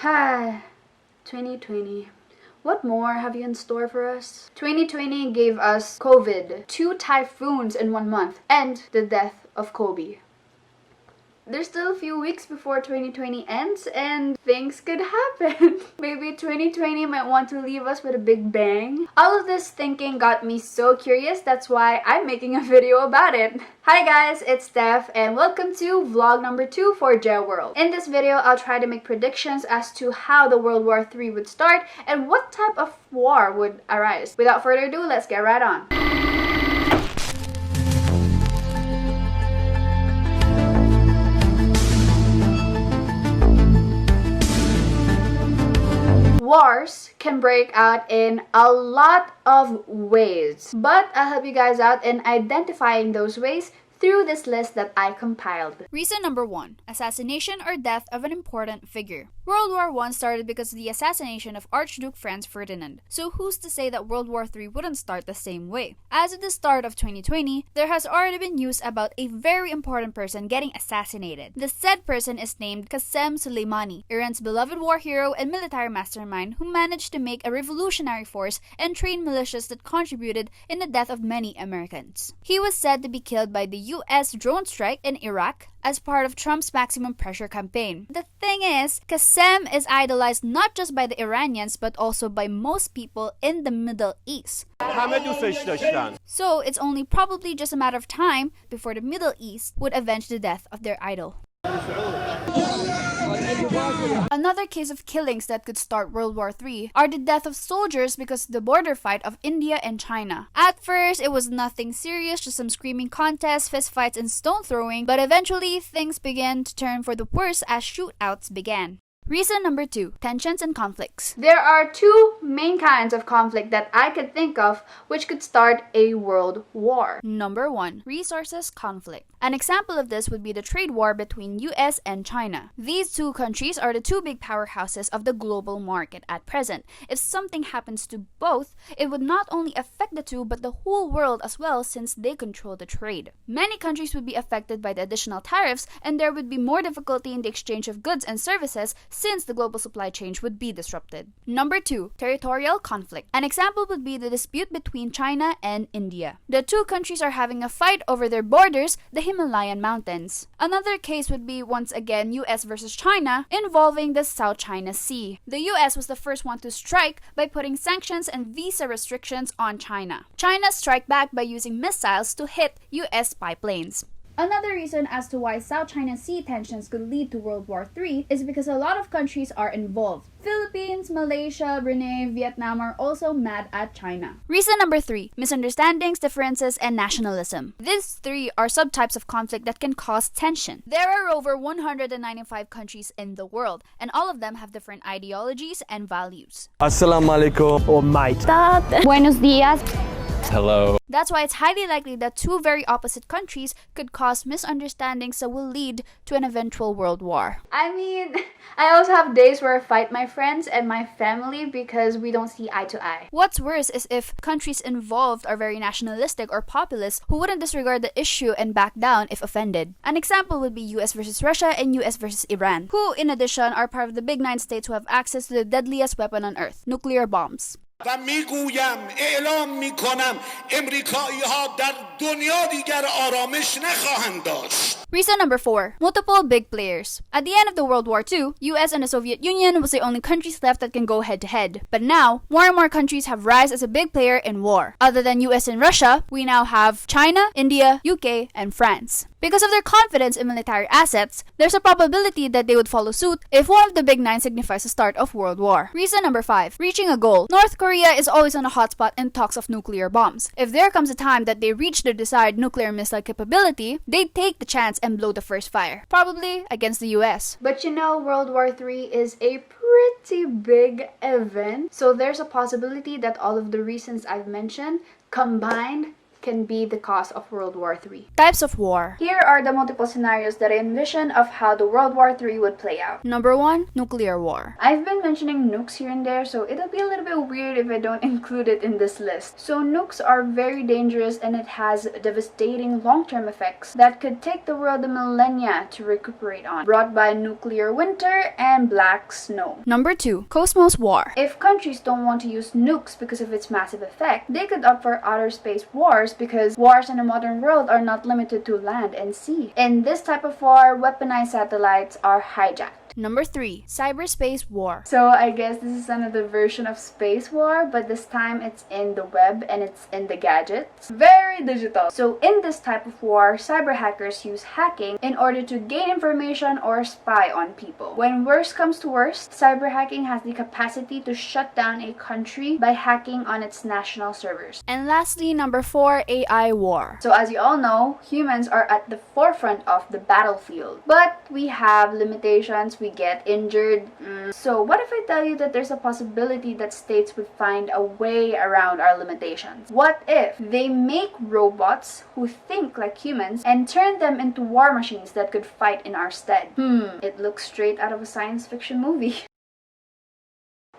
Hi, 2020. What more have you in store for us? 2020 gave us COVID, 2 typhoons in 1 month, and the death of Kobe. There's still a few weeks before 2020 ends and things could happen. Maybe 2020 might want to leave us with a big bang. All of this thinking got me so curious, that's why I'm making a video about it. Hi guys, it's Steph and welcome to vlog number 2 for GEWORLD. In this video, I'll try to make predictions as to how the World War III would start and what type of war would arise. Without further ado, let's get right on. Wars can break out in a lot of ways, but I'll help you guys out in identifying those ways through this list that I compiled. Reason number 1. Assassination or death of an important figure. World War I started because of the assassination of Archduke Franz Ferdinand. So who's to say that World War III wouldn't start the same way? As of the start of 2020, there has already been news about a very important person getting assassinated. The said person is named Qasem Soleimani, Iran's beloved war hero and military mastermind who managed to make a revolutionary force and train militias that contributed in the death of many Americans. He was said to be killed by the US drone strike in Iraq as part of Trump's maximum pressure campaign. The thing is, Qasem is idolized not just by the Iranians but also by most people in the Middle East. So it's only probably just a matter of time before the Middle East would avenge the death of their idol. Another case of killings that could start World War III are the death of soldiers because of the border fight of India and China. At first, it was nothing serious, just some screaming contests, fistfights, and stone throwing, but eventually things began to turn for the worse as shootouts began. Reason number 2. Tensions and conflicts. There are 2 main kinds of conflict that I could think of which could start a world war. Number 1. Resources conflict. An example of this would be the trade war between US and China. These 2 countries are the 2 big powerhouses of the global market at present. If something happens to both, it would not only affect the 2 but the whole world as well since they control the trade. Many countries would be affected by the additional tariffs and there would be more difficulty in the exchange of goods and services since the global supply chain would be disrupted. Number 2. Territorial conflict. An example would be the dispute between China and India. The 2 countries are having a fight over their borders, the Himalayan mountains. Another case would be once again US versus China involving the South China Sea. The US was the first one to strike by putting sanctions and visa restrictions on China. China struck back by using missiles to hit US spy planes. Another reason as to why South China Sea tensions could lead to World War III is because a lot of countries are involved. Philippines, Malaysia, Brunei, Vietnam are also mad at China. Reason number 3. Misunderstandings, differences, and nationalism. These 3 are subtypes of conflict that can cause tension. There are over 195 countries in the world, and all of them have different ideologies and values. Assalamu alaikum. Oh, mate. Buenos dias. Hello. That's why it's highly likely that 2 very opposite countries could cause misunderstandings that will lead to an eventual world war. I mean, I also have days where I fight my friends and my family because we don't see eye to eye. What's worse is if countries involved are very nationalistic or populist who wouldn't disregard the issue and back down if offended. An example would be US versus Russia and US versus Iran, who in addition are part of the big 9 states who have access to the deadliest weapon on earth, nuclear bombs. و میگویم اعلام میکنم امریکایی ها در دنیا دیگر آرامش نخواهند داشت. Reason number 4. Multiple big players. At the end of the World War II, US and the Soviet Union was the only countries left that can go head to head. But now, more and more countries have rise as a big player in war. Other than US and Russia, we now have China, India, UK, and France. Because of their confidence in military assets, there's a probability that they would follow suit if one of the big 9 signifies the start of World War. Reason number 5. Reaching a goal. North Korea is always on a hotspot in talks of nuclear bombs. If there comes a time that they reach their desired nuclear missile capability, they'd take the chance and blow the first fire. Probably against the US. But you know, World War III is a pretty big event, so there's a possibility that all of the reasons I've mentioned combined can be the cause of World War III. Types of war. Here are the multiple scenarios that I envision of how the World War III would play out. Number 1, nuclear war. I've been mentioning nukes here and there, so it'll be a little bit weird if I don't include it in this list. So nukes are very dangerous and it has devastating long-term effects that could take the world a millennia to recuperate on, brought by nuclear winter and black snow. Number 2, cosmos war. If countries don't want to use nukes because of its massive effect, they could opt for outer space wars because wars in the modern world are not limited to land and sea. In this type of war, weaponized satellites are hijacked. Number 3, cyberspace war. So I guess this is another version of space war, but this time it's in the web and it's in the gadgets. Very digital. So in this type of war, cyber hackers use hacking in order to gain information or spy on people. When worst comes to worst, cyber hacking has the capacity to shut down a country by hacking on its national servers. And lastly, number 4, AI war. So as you all know, humans are at the forefront of the battlefield, but we have limitations. We get injured. So what if I tell you that there's a possibility that states would find a way around our limitations? What if they make robots who think like humans and turn them into war machines that could fight in our stead? It looks straight out of a science fiction movie.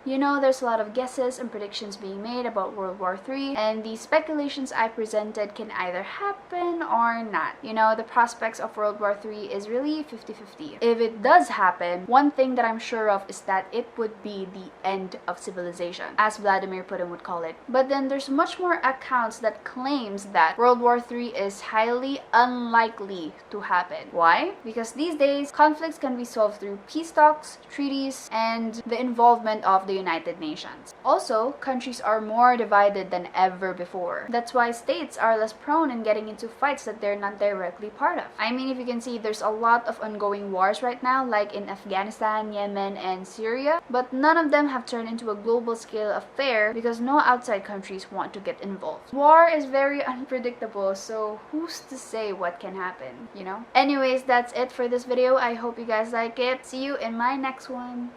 You know, there's a lot of guesses and predictions being made about World War III, and the speculations I presented can either happen or not. You know, the prospects of World War III is really 50-50. If it does happen, one thing that I'm sure of is that it would be the end of civilization, as Vladimir Putin would call it. But then there's much more accounts that claims that World War III is highly unlikely to happen. Why? Because these days, conflicts can be solved through peace talks, treaties, and the involvement of the United Nations. Also, countries are more divided than ever before. That's why states are less prone in getting into fights that they're not directly part of. I mean, if you can see, there's a lot of ongoing wars right now, like in Afghanistan, Yemen, and Syria, but none of them have turned into a global scale affair because no outside countries want to get involved. War is very unpredictable, so who's to say what can happen, you know? Anyways, that's it for this video. I hope you guys like it. See you in my next one.